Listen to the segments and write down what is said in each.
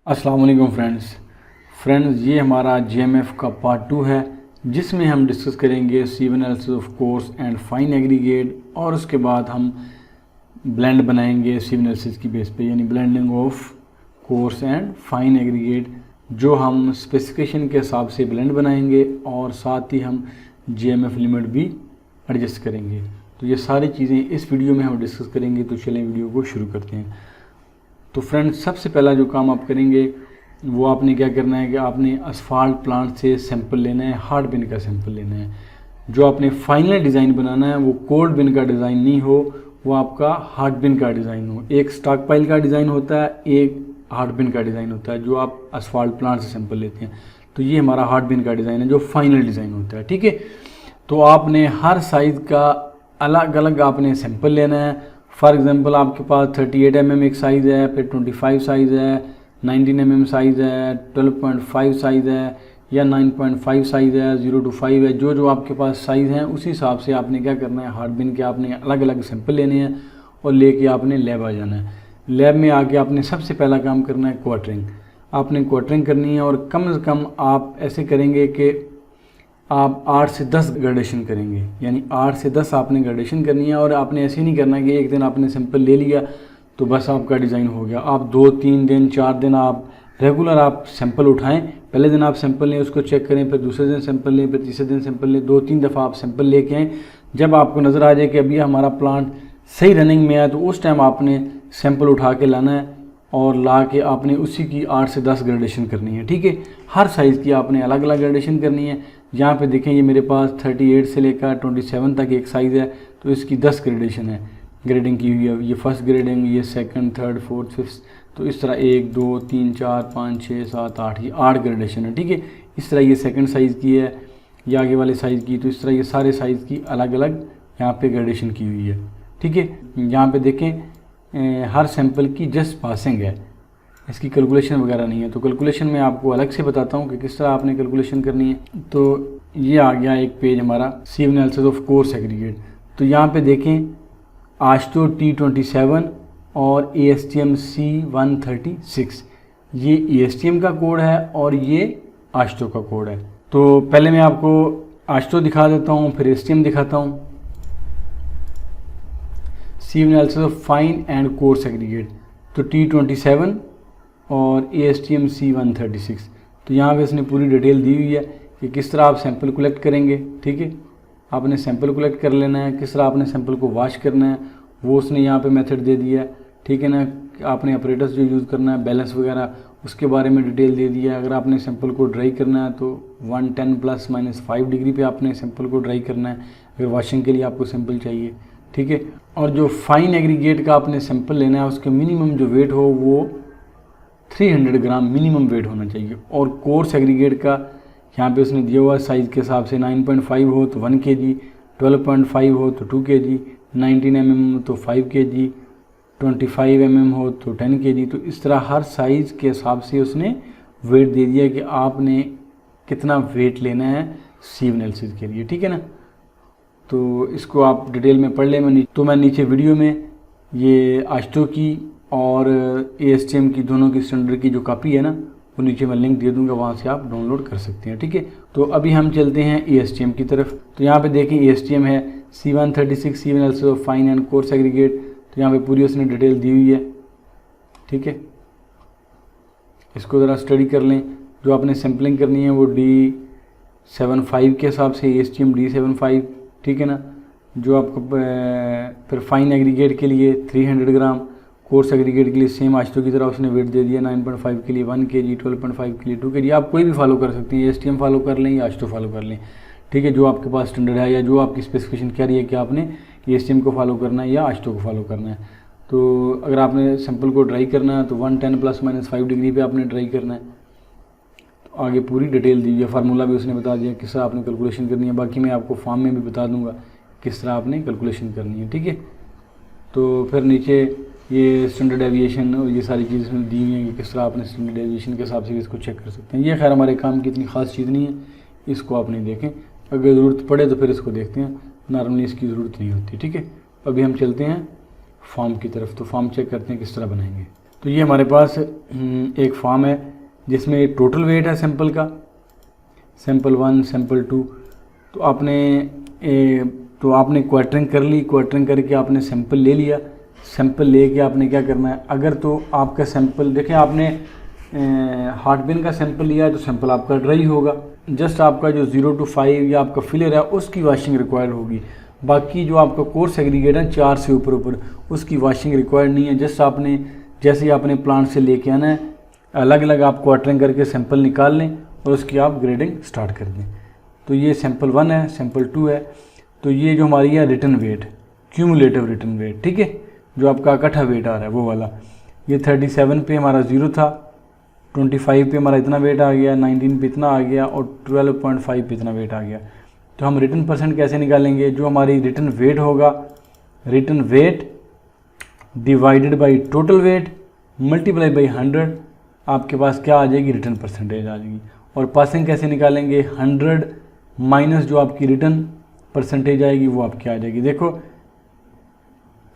अस्सलाम वालेकुम फ्रेंड्स, ये हमारा जेएमएफ का पार्ट 2 है जिसमें हम डिस्कस करेंगे sieve analysis of coarse and fine aggregate और उसके बाद हम ब्लेंड बनाएंगे सीव एनालिसिस की बेस पे, यानी blending of coarse and fine aggregate, जो हम स्पेसिफिकेशन के हिसाब से ब्लेंड बनाएंगे और साथ ही हम जेएमएफ लिमिट भी एडजस्ट करेंगे। तो ये सारी चीज़ें इस वीडियो में हम डिस्कस करेंगे। तो चलें वीडियो को शुरू करते हैं। तो फ्रेंड्स, सबसे पहला जो काम आप करेंगे वो आपने क्या करना है कि आपने असफाल्ट प्लांट से सैंपल लेना है, हार्ड बिन का सैंपल लेना है। जो आपने फाइनल डिज़ाइन बनाना है वो कोल्ड बिन का डिज़ाइन नहीं हो, वो आपका हार्ड बिन का डिज़ाइन हो। एक स्टॉक पाइल का डिज़ाइन होता है, एक हार्ड बिन का डिज़ाइन होता है जो आप असफाल्ट प्लांट से सैंपल लेते हैं। तो ये हमारा हार्ड बिन का डिज़ाइन है जो फाइनल डिज़ाइन होता है, ठीक है। तो आपने हर साइज़ का अलग अलग आपने सैंपल लेना है। फॉर एग्ज़ाम्पल आपके पास 38 mm एक साइज़ है, फिर 25 साइज़ है, 19 mm साइज़ है, 12.5 साइज़ है या 9.5 साइज़ है, 0 to 5 है। जो आपके पास साइज़ हैं उसी हिसाब से आपने क्या करना है, हार्ड बिन के आपने अलग अलग सैंपल लेने हैं और लेके आपने लैब आ जाना है। लैब में आके आपने सबसे पहला काम करना है क्वार्टरिंग। आपने क्वार्टरिंग करनी है और कम से कम आप ऐसे करेंगे कि आप 8 से 10 ग्रेडेशन करेंगे, यानी 8 से 10 आपने ग्रेडेशन करनी है। और आपने ऐसे नहीं करना कि एक दिन आपने सैंपल ले लिया तो बस आपका डिज़ाइन हो गया। आप 2-3 दिन 4 दिन आप रेगुलर आप सैंपल उठाएं। पहले दिन आप सैंपल लें, उसको चेक करें, फिर दूसरे दिन सैंपल लें, फिर तीसरे दिन सैंपल लें, 2-3 दफ़ा आप सैंपल लेके आएँ। जब आपको नज़र आ जाए कि अभी हमारा प्लांट सही रनिंग में है तो उस टाइम आपने सैंपल उठा के लाना है और ला के आपने उसी की 8 से 10 ग्रेडेशन करनी है, ठीक है। हर साइज़ की आपने अलग अलग ग्रेडेशन करनी है। यहाँ पे देखें, ये मेरे पास 38 से लेकर 27 तक एक साइज़ है, तो इसकी 10 ग्रेडेशन है, ग्रेडिंग की हुई है। ये फर्स्ट ग्रेडिंग, ये सेकंड, थर्ड, फोर्थ, फिफ्थ, तो इस तरह 1 2 3 4 5 6 7 8, ये 8 ग्रेडेशन है, ठीक है। इस तरह ये सेकंड साइज़ की है, ये आगे वाले साइज़ की। तो इस तरह ये सारे साइज़ की अलग अलग यहाँ पे ग्रेडेशन की हुई है, ठीक है। यहाँ पे देखें हर सैंपल की जस्ट पासिंग है, इसकी कैलकुलेशन वगैरह नहीं है। तो कैलकुलेशन मैं आपको अलग से बताता हूँ कि किस तरह आपने कैलकुलेशन करनी है। तो ये आ गया एक पेज हमारा सीव एनालिसिस ऑफ कोर्स एग्रीगेट। तो यहाँ पे देखें आस्टो T27 और ASTM C136, ये ASTM का कोड है और ये आस्टो का कोड है। तो पहले मैं आपको आस्टो दिखा देता हूँ, फिर ASTM दिखाता हूँ। Sieve analysis of fine and coarse aggregate, तो T27 और ASTM C136। तो यहाँ पे इसने पूरी डिटेल दी हुई है कि किस तरह आप सैंपल कलेक्ट करेंगे, ठीक है। आपने सैंपल कलेक्ट कर लेना है, किस तरह आपने सैंपल को वॉश करना है वो उसने यहाँ पे मेथड दे दिया है, ठीक है ना। आपने ऑपरेटर्स जो यूज़ करना है, बैलेंस वगैरह, उसके बारे में डिटेल दे दिया है। अगर आपने सैंपल को ड्राई करना है तो 110 ±5 डिग्री पे आपने सैंपल को ड्राई करना है, अगर वॉशिंग के लिए आपको सैंपल चाहिए, ठीक है। और जो फाइन एग्रीगेट का आपने सैंपल लेना है उसके मिनिमम जो वेट हो वो 300 ग्राम मिनिमम वेट होना चाहिए। और कोर्स एग्रीगेट का यहाँ पे उसने दिया हुआ साइज़ के हिसाब से 9.5 हो तो 1 kg, 12.5 हो तो 2 kg, 19 mm तो 5 kg, 25 mm हो तो 10 kg। तो इस तरह हर साइज़ के हिसाब से उसने वेट दे दिया कि आपने कितना वेट लेना है सीव एनालिसिस के लिए, ठीक है ना। तो इसको आप डिटेल में पढ़ लें। मैं नीचे वीडियो में ये आस्टो की और ASTM की दोनों की स्टैंडर्ड की जो कॉपी है ना वो नीचे मैं लिंक दे दूंगा, वहाँ से आप डाउनलोड कर सकते हैं, ठीक है। तो अभी हम चलते हैं ASTM की तरफ। तो यहाँ पे देखें ASTM है C136 sieve analysis of fine and coarse aggregate. तो यहाँ पे पूरी उसने डिटेल दी हुई है, ठीक है। इसको ज़रा स्टडी कर लें। जो आपने सैम्पलिंग करनी है वो D75 के हिसाब से ASTM D75, ठीक है ना। जो आपको फिर फाइन एग्रीगेट के लिए 300 ग्राम, कोर्स एग्रीगेट के लिए सेम आस्टो की तरह उसने वेट दे दिया। 9.5 के लिए 1 kg, 12.5 के लिए 2 kg। आप कोई भी फॉलो कर सकते हैं, ASTM फॉलो कर लें या आस्टो फॉलो कर लें, ठीक है। जो आपके पास स्टैंडर्ड है या जो आपकी स्पेसिफिकेशन कह रही है कि आपने ASTM को फॉलो करना है या आस्टो को फॉलो करना है। तो अगर आपने सैंपल को ड्राई करना है तो 110 ±5 डिग्री पे आपने ड्राई करना है। तो आगे पूरी डिटेल दी है, फार्मूला भी उसने बता दिया किस तरह आपने कैलकुलेशन करनी है। बाकी मैं आपको फॉर्म में भी बता दूंगा किस तरह आपने कैलकुलेशन करनी है, ठीक है। तो फिर नीचे ये स्टैंडर्ड एविएशन और ये सारी चीज़ें दी हुई हैं कि किस तरह आपने स्टैंडर्ड एविएशन के हिसाब से इसको चेक कर सकते हैं। ये खैर हमारे काम की इतनी ख़ास चीज़ नहीं है, इसको आप नहीं देखें। अगर ज़रूरत पड़े तो फिर इसको देखते हैं, नॉर्मली इसकी ज़रूरत नहीं होती, ठीक है। अभी हम चलते हैं फॉर्म की तरफ। तो फॉर्म चेक करते हैं किस तरह बनाएंगे। तो ये हमारे पास एक फॉर्म है जिसमें टोटल वेट है सैंपल का, सैंपल 1, सैंपल 2। तो आपने क्वार्टरिंग कर ली, क्वार्टरिंग करके आपने सैंपल ले लिया। सैंपल लेके आपने क्या करना है, अगर तो आपका सैंपल देखें, आपने हार्ट बिन का सैंपल लिया है तो सैंपल आपका ड्राई होगा। जस्ट आपका जो 0 to 5 या आपका फिलर है उसकी वाशिंग रिक्वायर्ड होगी। बाकी जो आपका कोर्स एग्रीगेट है 4 से ऊपर उसकी वाशिंग रिक्वायर्ड नहीं है। जस्ट आपने जैसे ही आपने प्लांट से लेके आना है, अलग अलग आप क्वार्टरिंग करके सैंपल निकाल लें और उसकी आप ग्रेडिंग स्टार्ट कर दें। तो ये सैंपल 1 है, सैंपल 2 है। तो ये जो हमारी है return weight, cumulative return weight, ठीक है, जो आपका इकट्ठा वेट आ रहा है वो वाला। ये 37 पे हमारा 0 था, 25 पे हमारा इतना वेट आ गया, 19 पे इतना आ गया और 12.5 पे इतना वेट आ गया। तो हम रिटर्न परसेंट कैसे निकालेंगे, जो हमारी रिटर्न वेट होगा, return wait divided by total weight multiply by 100, आपके पास क्या आ जाएगी, रिटर्न परसेंटेज आ जाएगी। और पासिंग कैसे निकालेंगे, 100 माइनस जो आपकी रिटर्न परसेंटेज आएगी वो आपकी आ जाएगी। देखो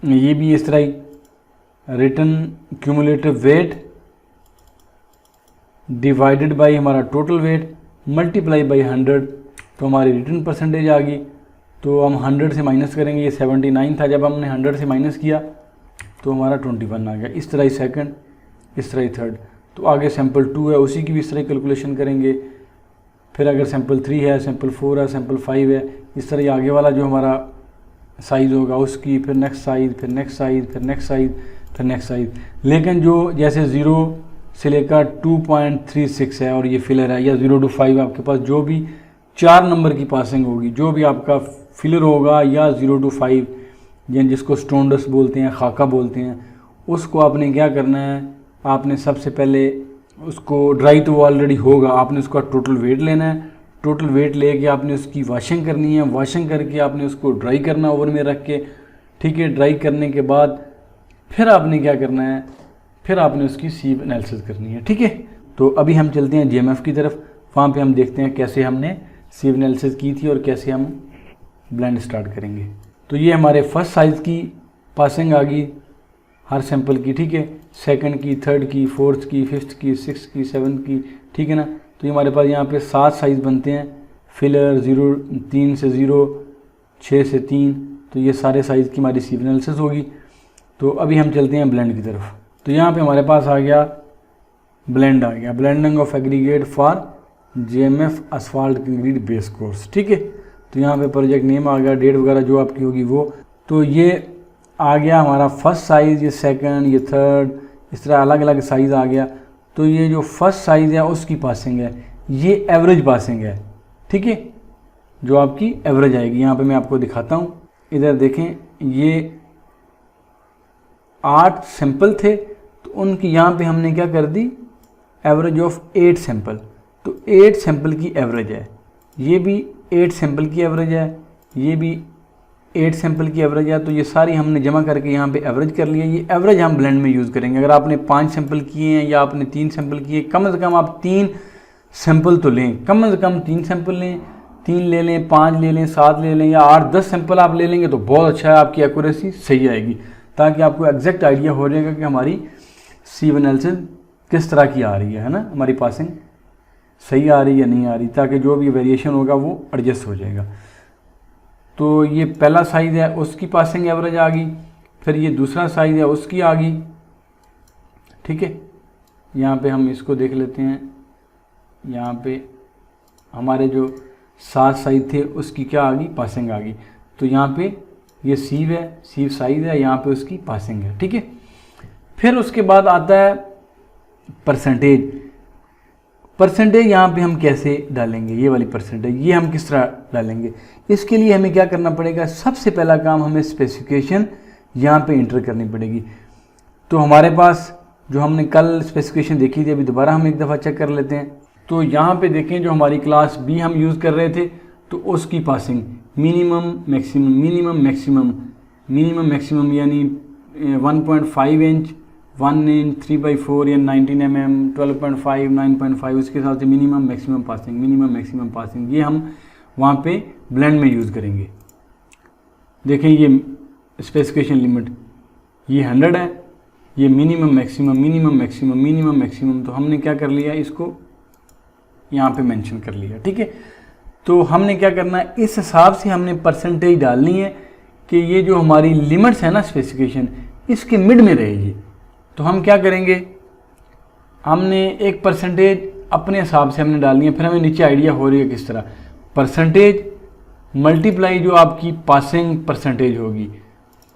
ये भी इस तरह ही, retained cumulative weight divided by हमारा टोटल वेट मल्टीप्लाई बाई 100, तो हमारी रिटर्न परसेंटेज आ गई। तो हम 100 से माइनस करेंगे, ये 79 था, जब हमने 100 से माइनस किया तो हमारा 21 आ गया। इस तरह ही सेकंड, इस तरह ही थर्ड। तो आगे सैंपल 2 है, उसी की भी इस तरह कैलकुलेशन करेंगे। फिर अगर सैंपल 3 है, सैंपल 4 है, सैंपल 5 है, इस तरह ही आगे वाला जो हमारा साइज़ होगा उसकी, फिर नेक्स्ट साइज़, फिर नेक्स्ट साइज़, फिर नेक्स्ट साइज़, फिर नेक्स्ट साइज़। लेकिन जो जैसे 0 से लेकर 2.36 है और ये फिलर है, या 0 to 5 आपके पास जो भी 4 नंबर की पासिंग होगी, जो भी आपका फिलर होगा, या 0 to 5 या जिसको स्टोनडस बोलते हैं, खाका बोलते हैं, उसको आपने क्या करना है, आपने सबसे पहले उसको, ड्राई तो वो ऑलरेडी होगा, आपने उसका टोटल वेट लेना है। टोटल वेट लेके आपने उसकी वॉशिंग करनी है, वॉशिंग करके आपने उसको ड्राई करना ओवन में रख के, ठीक है। ड्राई करने के बाद फिर आपने क्या करना है, फिर आपने उसकी सीव एनालिसिस करनी है, ठीक है। तो अभी हम चलते हैं जीएमएफ की तरफ, वहाँ पे हम देखते हैं कैसे हमने सीव एनालिसिस की थी और कैसे हम ब्लेंड स्टार्ट करेंगे। तो ये हमारे फर्स्ट साइज़ की पासिंग आ गई हर सैंपल की, ठीक है। सेकंड की, थर्ड की, फोर्थ की, फिफ्थ की, सिक्स की, सेवन्थ की, ठीक है ना। तो ये हमारे पास यहाँ पे 7 साइज़ बनते हैं, फिलर 3 से 0, 6 से 3। तो ये सारे साइज़ की हमारी सीव एनालिसिस होगी। तो अभी हम चलते हैं ब्लेंड की तरफ। तो यहाँ पे हमारे पास आ गया ब्लेंड, आ गया blending of aggregate for GMF asphalt concrete base course, ठीक है। तो यहाँ पे प्रोजेक्ट नेम आ गया, डेट वगैरह जो आपकी होगी वो। तो ये आ गया हमारा फर्स्ट साइज़, ये सेकंड, ये थर्ड, इस तरह अलग अलग साइज़ आ गया। तो ये जो फर्स्ट साइज़ है उसकी पासिंग है, ये एवरेज पासिंग है, ठीक है, जो आपकी एवरेज आएगी। यहाँ पे मैं आपको दिखाता हूँ, इधर देखें, ये 8 सैंपल थे, तो उनकी यहाँ पे हमने क्या कर दी, एवरेज ऑफ 8 सैंपल। तो 8 सैंपल की एवरेज है, ये भी 8 सैंपल की एवरेज है, ये भी 8 सैंपल की एवरेज है। तो ये सारी हमने जमा करके यहाँ पे एवरेज कर लिया। ये एवरेज हम ब्लेंड में यूज़ करेंगे। अगर आपने 5 सैंपल किए हैं या आपने 3 सैंपल किए, कम से कम आप 3 सैंपल तो लें, कम से कम 3 सैंपल लें, 3 ले लें, 5 ले लें, 7 ले लें, या 8-10 सैंपल आप ले लेंगे तो बहुत अच्छा है, आपकी एक्यूरेसी सही आएगी, ताकि आपको एग्जैक्ट आइडिया हो जाएगा कि हमारी सीव एनालिसिस किस तरह की आ रही है ना, हमारी पासिंग सही आ रही है या नहीं आ रही, ताकि जो भी वेरिएशन होगा वो एडजस्ट हो जाएगा। तो ये पहला साइज़ है, उसकी पासिंग एवरेज आ गई। फिर ये दूसरा साइज़ है, उसकी आ गई, ठीक है। यहाँ पे हम इसको देख लेते हैं, यहाँ पे हमारे जो 7 साइज़ थे उसकी क्या आ गई, पासिंग आ गई। तो यहाँ पे ये सीव है, सीव साइज़ है, यहाँ पे उसकी पासिंग है, ठीक है। फिर उसके बाद आता है परसेंटेज। परसेंटेज यहाँ पे हम कैसे डालेंगे, ये वाली परसेंटेज, ये हम किस तरह डालेंगे, इसके लिए हमें क्या करना पड़ेगा, सबसे पहला काम हमें स्पेसिफिकेशन यहाँ पे इंटर करनी पड़ेगी। तो हमारे पास जो हमने कल स्पेसिफिकेशन देखी थी, अभी दोबारा हम एक दफ़ा चेक कर लेते हैं। तो यहाँ पे देखें, जो हमारी क्लास बी हम यूज़ कर रहे थे, तो उसकी passing minimum maximum, minimum maximum, minimum maximum यानी 1.5 इंच, 1 इंच, 3/4 या 19 mm, 12.5, 9.5, उसके साथ से minimum maximum passing, minimum maximum passing, ये हम वहाँ पे ब्लेंड में यूज़ करेंगे। देखें ये स्पेसिफिकेशन लिमिट, ये 100 है, ये मिनिमम मैक्सिमम, तो हमने क्या कर लिया, इसको यहाँ पे मेंशन कर लिया। ठीक है, तो हमने क्या करना है, इस हिसाब से हमने परसेंटेज डालनी है कि ये जो हमारी लिमिट्स है ना स्पेसिफिकेशन, इसके मिड में रहेगी। तो हम क्या करेंगे, हमने एक परसेंटेज अपने हिसाब से हमने डालनी है, फिर हमें नीचे आइडिया हो रही है किस तरह, परसेंटेज मल्टीप्लाई जो आपकी पासिंग परसेंटेज होगी,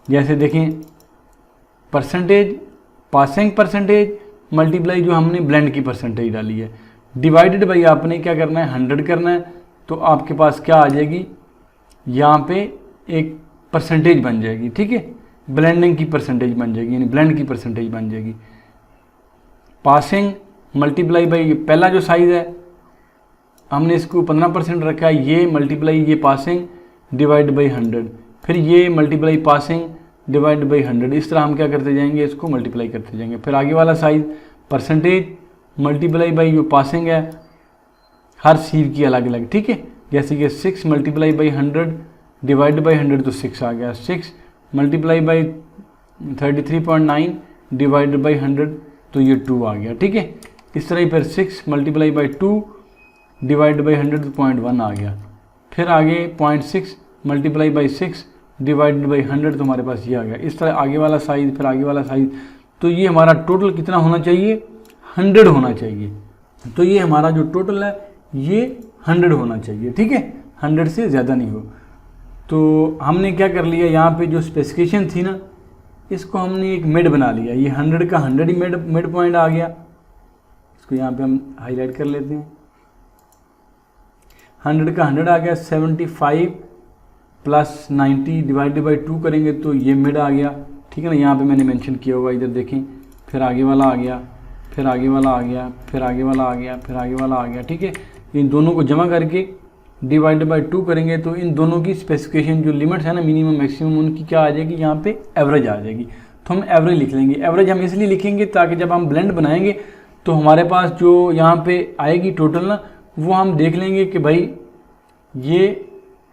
जैसे देखें परसेंटेज पासिंग परसेंटेज मल्टीप्लाई जो हमने ब्लेंड की परसेंटेज डाली है, डिवाइडेड बाई आपने क्या करना है 100 करना है, तो आपके पास क्या आ जाएगी, यहाँ पे एक परसेंटेज बन जाएगी। ठीक है, ब्लेंडिंग की परसेंटेज बन जाएगी, यानी ब्लेंड की परसेंटेज बन जाएगी। पासिंग मल्टीप्लाई बाई पहला जो साइज़ है हमने इसको 15% रखा है, ये मल्टीप्लाई ये पासिंग डिवाइड बाई 100, फिर ये मल्टीप्लाई पासिंग डिवाइड बाई 100, इस तरह हम क्या करते जाएंगे, इसको मल्टीप्लाई करते जाएंगे। फिर आगे वाला साइज़ परसेंटेज मल्टीप्लाई बाई जो पासिंग है, हर सीव की अलग अलग। ठीक है, जैसे कि 6 मल्टीप्लाई बाई 100 डिवाइड बाई 100 तो 6 आ गया, 6 मल्टीप्लाई बाई 33.9 डिवाइड बाई 100 तो ये 2 आ गया। ठीक है, इस तरह ही फिर 6 मल्टीप्लाई बाई 2 डिवाइड बाई 100 तो 0.1 आ गया, फिर आगे 0.6 मल्टीप्लाई बाई 6 डिवाइड बाई 100 तो हमारे पास ये आ गया। इस तरह आगे वाला साइज़, फिर आगे वाला साइज़, तो ये हमारा टोटल कितना होना चाहिए, 100 होना चाहिए। तो ये हमारा जो टोटल है ये 100 होना चाहिए। ठीक है, 100 से ज़्यादा नहीं हो। तो हमने क्या कर लिया, यहाँ पे जो स्पेसिफिकेशन थी ना, इसको हमने एक मिड बना लिया, ये 100 का 100 ही मिड पॉइंट आ गया। इसको यहाँ पे हम हाईलाइट कर लेते हैं, 100 का 100 आ गया, 75 प्लस 90 डिवाइडेड बाई 2 करेंगे तो ये मिड आ गया। ठीक है ना, यहाँ पे मैंने मेंशन किया होगा, इधर देखें, फिर आगे वाला आ गया, फिर आगे वाला आ गया, फिर आगे वाला आ गया, फिर आगे वाला आ गया। ठीक है, इन दोनों को जमा करके डिवाइड बाई 2 करेंगे तो इन दोनों की स्पेसिफिकेशन जो लिमिट्स है ना, मिनिमम मैक्सिमम, उनकी क्या आ जाएगी, यहाँ पे एवरेज आ जाएगी। तो हम एवरेज लिख लेंगे। एवरेज हम इसलिए लिखेंगे ताकि जब हम ब्लेंड बनाएंगे तो हमारे पास जो यहाँ पे आएगी टोटल ना, वो हम देख लेंगे कि भाई ये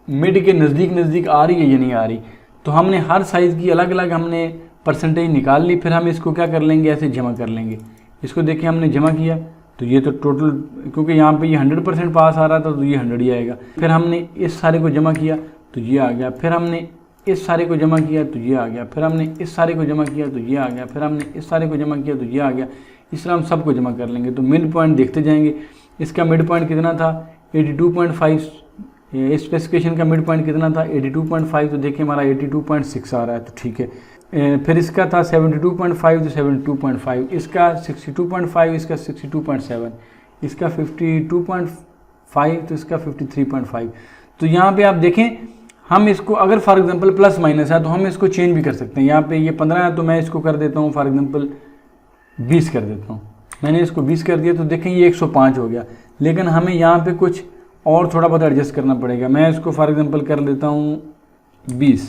मिड के नज़दीक आ रही है या नहीं आ रही। तो हमने हर साइज़ की अलग अलग हमने परसेंटेज निकाल ली, फिर हम इसको क्या कर लेंगे, ऐसे जमा कर लेंगे। इसको देखिए हमने जमा किया तो ये तो टोटल, क्योंकि यहाँ पे ये 100% पास आ रहा था तो ये 100 ही आएगा। फिर हमने इस सारे को जमा किया तो ये आ गया, फिर हमने इस सारे को जमा किया तो ये आ गया, फिर हमने इस सारे को जमा किया तो ये आ गया, फिर हमने इस सारे को जमा किया तो ये आ गया। इस तरह हम सबको जमा कर लेंगे तो मिड पॉइंट देखते जाएंगे। इसका मिड पॉइंट कितना था, 82.5। इस स्पेसिफिकेशन का मिड पॉइंट कितना था, 82.5। तो देखिए हमारा 82.6 आ रहा है, तो ठीक है। फिर इसका था 72.5 तो 72.5, इसका 62.5, इसका 62.7, इसका 52.5 तो इसका 53.5। तो यहाँ पे आप देखें, हम इसको अगर फॉर एग्जांपल प्लस माइनस है तो हम इसको चेंज भी कर सकते हैं। यहाँ पे ये 15 है तो मैं इसको कर देता हूँ फॉर एग्जांपल 20 कर देता हूँ। मैंने इसको 20 कर दिया तो देखें ये 105 हो गया, लेकिन हमें यहाँ पे कुछ और थोड़ा बहुत एडजस्ट करना पड़ेगा। मैं इसको फॉर एग्जांपल कर देता हूँ 20,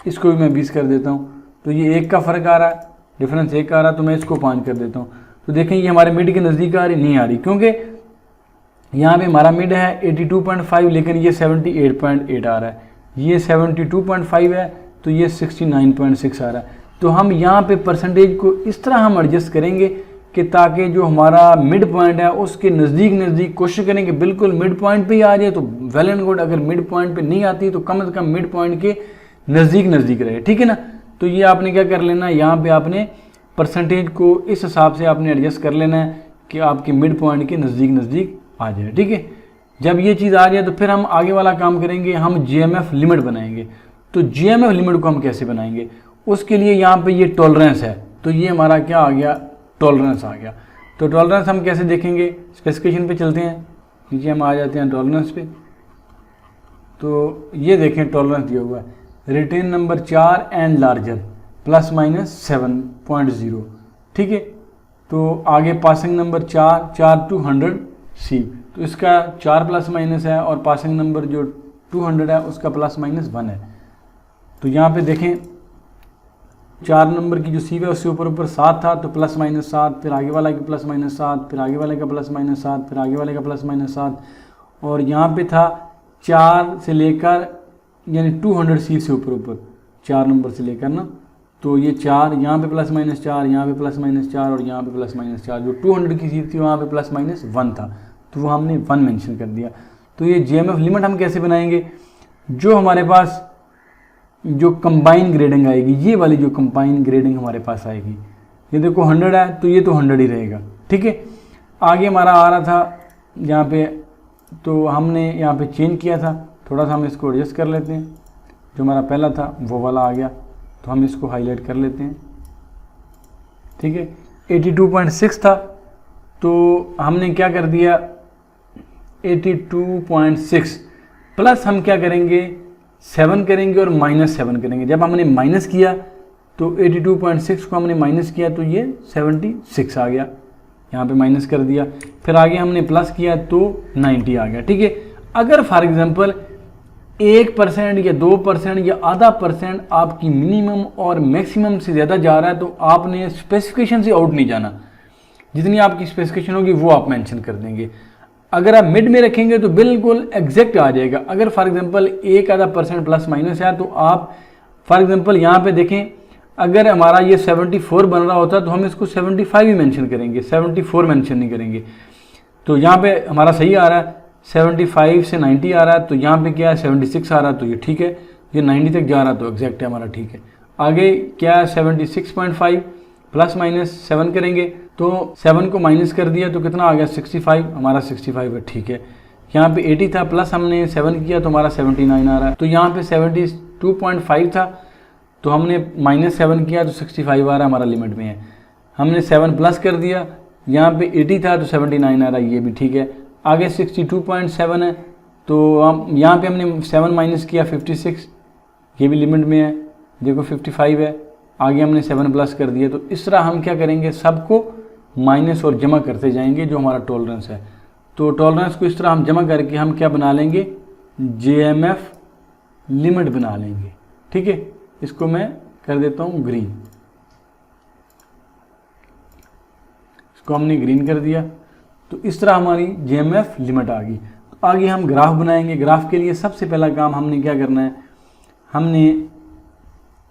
इसको भी मैं 20 कर देता हूँ, तो ये 1 का फ़र्क आ रहा है, डिफरेंस 1 आ रहा है, तो मैं इसको 5 कर देता हूँ। तो देखें ये हमारे मिड के नज़दीक आ रही, नहीं आ रही, क्योंकि यहाँ पे हमारा मिड है 82.5 लेकिन ये 78.8 आ रहा है, ये 72.5 है तो ये 69.6 आ रहा है। तो हम यहाँ पे परसेंटेज को इस तरह हम एडजस्ट करेंगे कि ताकि जो हमारा मिड पॉइंट है उसके नज़दीक कोशिश करेंगे बिल्कुल मिड पॉइंट पे ही आ जाए तो वेल एंड गुड। अगर मिड पॉइंट पे नहीं आती तो कम से कम मिड पॉइंट के नज़दीक रहे। ठीक है ना, तो ये आपने क्या कर लेना है, यहाँ पे आपने परसेंटेज को इस हिसाब से आपने एडजस्ट कर लेना है कि आपके मिड पॉइंट के नज़दीक आ जाए। ठीक है, जब ये चीज़ आ जाए तो फिर हम आगे वाला काम करेंगे, हम GMF लिमिट बनाएंगे। तो GMF लिमिट को हम कैसे बनाएंगे, उसके लिए यहाँ पे ये टॉलरेंस है, तो ये हमारा क्या आ गया, टॉलरेंस आ गया। तो टॉलरेंस हम कैसे देखेंगे, स्पेसिफिकेशन पे चलते हैं, नीचे हम आ जाते हैं टॉलरेंस पे। तो ये देखें टॉलरेंस दिया हुआ है, रिटेन नंबर 4 एंड लार्जर ±7.0। ठीक है, तो आगे पासिंग नंबर 4 to 100 सीव, तो इसका 4 प्लस माइनस है और पासिंग नंबर जो 200 है उसका ±1 है। तो यहाँ पे देखें 4 नंबर की जो सीव है उससे ऊपर 7 था तो ±7, फिर आगे वाला का ±7, फिर आगे वाले का +7, फिर आगे वाले का +7, और यहाँ पे था 4 से लेकर यानी 200 सीव से ऊपर 4 नंबर से लेकर ना तो ये 4 यहाँ पे +-4, यहाँ पे +-4 और यहाँ पे +-4, जो 200 की चीज़ थी वहाँ पे +-1 था, तो वो हमने 1 मेंशन कर दिया। तो ये GMF लिमिट हम कैसे बनाएंगे, जो हमारे पास जो कंबाइन ग्रेडिंग आएगी, ये वाली जो कंबाइन ग्रेडिंग हमारे पास आएगी, ये देखो 100 है तो ये तो 100 ही रहेगा, ठीक है। आगे हमारा आ रहा था यहाँ पे, तो हमने यहाँ पे चेंज किया था, थोड़ा सा हम इसको एडजस्ट कर लेते हैं। जो हमारा पहला था वो वाला आ गया, तो हम इसको हाईलाइट कर लेते हैं, ठीक है। 82.6 था, तो हमने क्या कर दिया 82.6 प्लस हम क्या करेंगे 7 करेंगे और -7 करेंगे। जब हमने माइनस किया तो 82.6 को हमने माइनस किया तो ये 76 आ गया, यहाँ पे माइनस कर दिया। फिर आगे हमने प्लस किया तो 90 आ गया, ठीक है। अगर फॉर एग्जांपल 1% या 2% या %% आपकी मिनिमम और मैक्सिमम से ज़्यादा जा रहा है तो आपने स्पेसिफिकेशन से आउट नहीं जाना, जितनी आपकी स्पेसिफिकेशन होगी वो आप मेंशन कर देंगे। अगर आप मिड में रखेंगे तो बिल्कुल एग्जैक्ट आ जाएगा। अगर फॉर एग्जांपल 1-आधा% प्लस माइनस है तो आप फॉर एग्जांपल यहाँ पे देखें, अगर हमारा ये 74 बन रहा होता तो हम इसको 75 ही मेंशन करेंगे, 74 मेंशन नहीं करेंगे। तो यहाँ पे हमारा सही आ रहा है, 75 से 90 आ रहा है, तो यहाँ पे क्या है 76 आ रहा है, तो ये ठीक है। ये 90 तक जा रहा है तो एग्जैक्ट है हमारा, ठीक है। आगे क्या है 76.5 +-7 करेंगे, तो 7 को माइनस कर दिया तो कितना आ गया 65, हमारा 65 है, ठीक है। यहाँ पे 80 था, प्लस हमने 7 किया तो हमारा 79 आ रहा है। तो यहाँ पे 72.5 था, तो हमने -7 किया तो 65 आ रहा है, हमारा लिमिट में है। हमने 7 प्लस कर दिया, यहाँ पे 80 था तो 79 आ रहा है, ये भी ठीक है। आगे 62.7 है, तो हम यहाँ पे हमने 7 माइनस किया 56, ये भी लिमिट में है, देखो 55 है। आगे हमने 7 प्लस कर दिया। तो इस तरह हम क्या करेंगे, सबको माइनस और जमा करते जाएंगे जो हमारा टॉलरेंस है। तो टॉलरेंस को इस तरह हम जमा करके हम क्या बना लेंगे, JMF लिमिट बना लेंगे, ठीक है। इसको मैं कर देता हूँ ग्रीन, इसको हमने ग्रीन कर दिया। तो इस तरह हमारी JMF लिमिट आ गई। तो आगे हम ग्राफ बनाएंगे। ग्राफ के लिए सबसे पहला काम हमने क्या करना है, हमने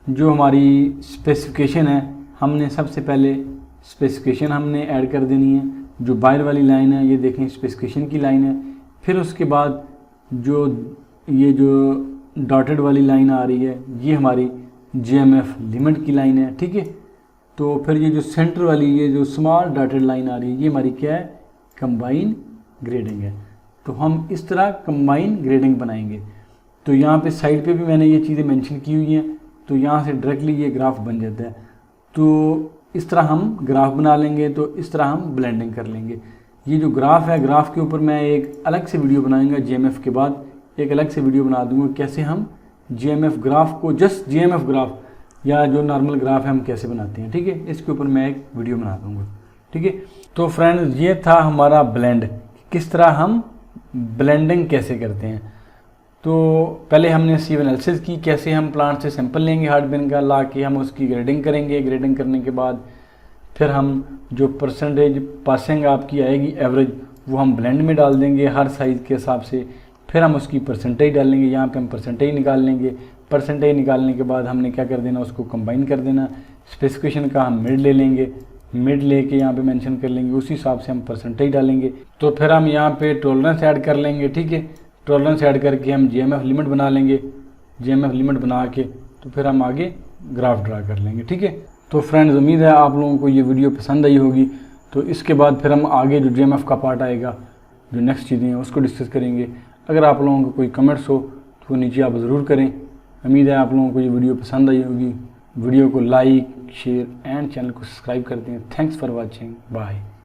जो हमारी स्पेसिफिकेशन है, हमने सबसे पहले स्पेसिफिकेशन हमने ऐड कर देनी है। जो बाहर वाली लाइन है ये देखें स्पेसिफिकेशन की लाइन है। फिर उसके बाद जो ये जो डॉटेड वाली लाइन आ रही है ये हमारी JMF लिमिट की लाइन है, ठीक है। तो फिर ये जो सेंटर वाली ये जो स्मॉल डॉटेड लाइन आ रही है ये हमारी क्या है, कंबाइन ग्रेडिंग है। तो हम इस तरह कंबाइन ग्रेडिंग बनाएंगे। तो यहाँ पे साइड पे भी मैंने ये चीज़ें मेंशन की हुई हैं, तो यहाँ से डायरेक्टली ये ग्राफ बन जाता है। तो इस तरह हम ग्राफ बना लेंगे, तो इस तरह हम ब्लेंडिंग कर लेंगे। ये जो ग्राफ है, ग्राफ के ऊपर मैं एक अलग से वीडियो बनाऊंगा, JMF के बाद एक अलग से वीडियो बना दूंगा कैसे हम JMF ग्राफ को, जस्ट JMF ग्राफ या जो नॉर्मल ग्राफ है हम कैसे बनाते हैं, ठीक है। इसके ऊपर मैं एक वीडियो बना दूंगा, ठीक है। तो फ्रेंड्स ये था हमारा ब्लेंड, किस तरह हम ब्लेंडिंग कैसे करते हैं। तो पहले हमने C1 एनालिसिस की, कैसे हम प्लांट से सैंपल लेंगे हार्डबेन का, ला के हम उसकी ग्रेडिंग करेंगे। ग्रेडिंग करने के बाद फिर हम जो परसेंटेज पासिंग आपकी आएगी एवरेज, वो हम ब्लेंड में डाल देंगे हर साइज़ के हिसाब से। फिर हम उसकी परसेंटेज डालेंगे, यहाँ पे हम परसेंटेज निकाल लेंगे। परसेंटेज निकालने के बाद हमने क्या कर देना, उसको कंबाइन कर देना। स्पेसिफिकेशन का हम मिड ले लेंगे, मिड लेके यहाँ पे मेंशन कर लेंगे, उसी हिसाब से हम परसेंटेज डालेंगे। तो फिर हम यहाँ पे टॉलरेंस ऐड कर लेंगे, ठीक है। टॉलरेंस ऐड करके हम JMF लिमिट बना लेंगे। JMF लिमिट बना के तो फिर हम आगे ग्राफ ड्रा कर लेंगे, ठीक है। तो फ्रेंड्स उम्मीद है आप लोगों को ये वीडियो पसंद आई होगी। तो इसके बाद फिर हम आगे जो JMF का पार्ट आएगा, जो नेक्स्ट चीज़ें हैं उसको डिस्कस करेंगे। अगर आप लोगों को कोई कमेंट्स हो तो नीचे आप ज़रूर करें। उम्मीद है आप लोगों को ये वीडियो पसंद आई होगी। वीडियो को लाइक, शेयर एंड चैनल को सब्सक्राइब कर दें। Thanks for watching, bye.